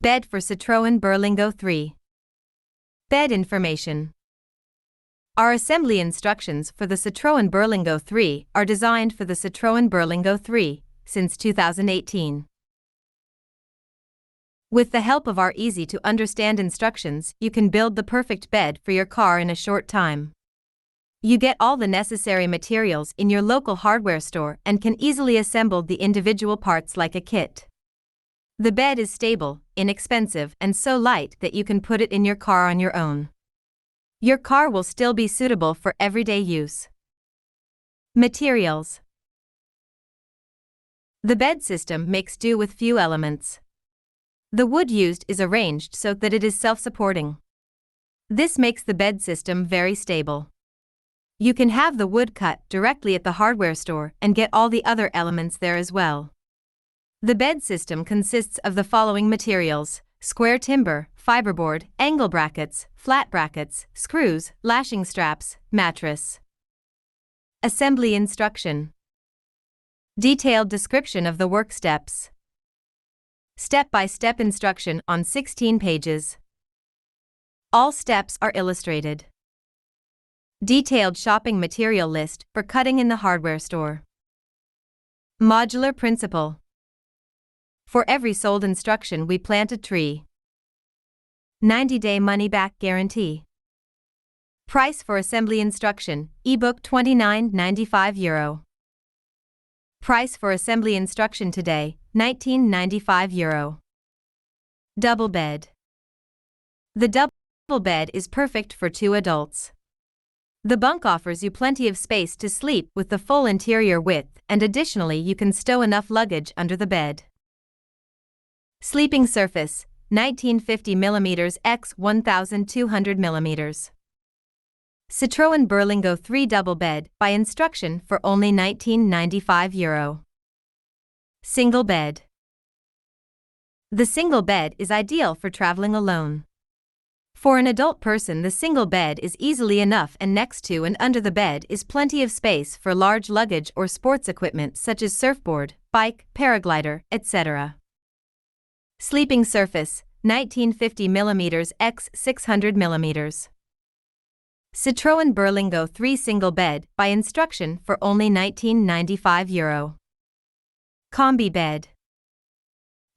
Bed for Citroen Berlingo III. Bed information. Our assembly instructions for the Citroen Berlingo III are designed for the Citroen Berlingo III since 2018. With the help of our easy-to-understand instructions, you can build the perfect bed for your car in a short time. You get all the necessary materials in your local hardware store and can easily assemble the individual parts like a kit. The bed is stable, inexpensive, and so light that you can put it in your car on your own. Your car will still be suitable for everyday use. Materials. The bed system makes do with few elements. The wood used is arranged so that it is self-supporting. This makes the bed system very stable. You can have the wood cut directly at the hardware store and get all the other elements there as well. The bed system consists of the following materials: square timber, fiberboard, angle brackets, flat brackets, screws, lashing straps, mattress. Assembly instruction. Detailed description of the work steps. Step-by-step instruction on 16 pages. All steps are illustrated. Detailed shopping material list for cutting in the hardware store. Modular principle. For every sold instruction we plant a tree. 90-day money-back guarantee. Price for assembly instruction, ebook €29.95. Price for assembly instruction today, €19.95. Double bed. The double bed is perfect for 2 adults. The bunk offers you plenty of space to sleep with the full interior width, and additionally you can stow enough luggage under the bed. Sleeping surface, 1950mm x 1200mm. Citroen Berlingo III double bed by instruction for only €19.95. Single bed. The single bed is ideal for traveling alone. For an adult person, the single bed is easily enough, and next to and under the bed is plenty of space for large luggage or sports equipment such as surfboard, bike, paraglider, etc. Sleeping surface, 1950mm x 600mm. Citroen Berlingo III single bed by instruction for only €19.95. Combi bed.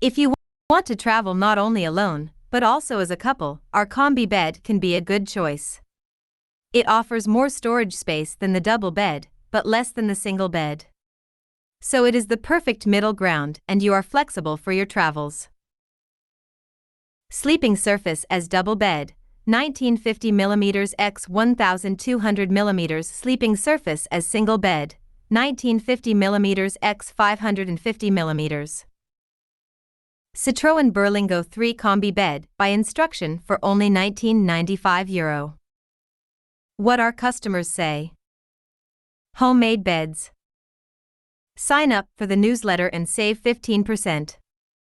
If you want to travel not only alone, but also as a couple, our combi bed can be a good choice. It offers more storage space than the double bed, but less than the single bed. So it is the perfect middle ground, and you are flexible for your travels. Sleeping surface as double bed, 1950mm x 1200mm. Sleeping surface as single bed, 1950mm x 550mm. Citroen Berlingo III Combi Bed by instruction for only €19.95. What our customers say. Homemade beds. Sign up for the newsletter and save 15%.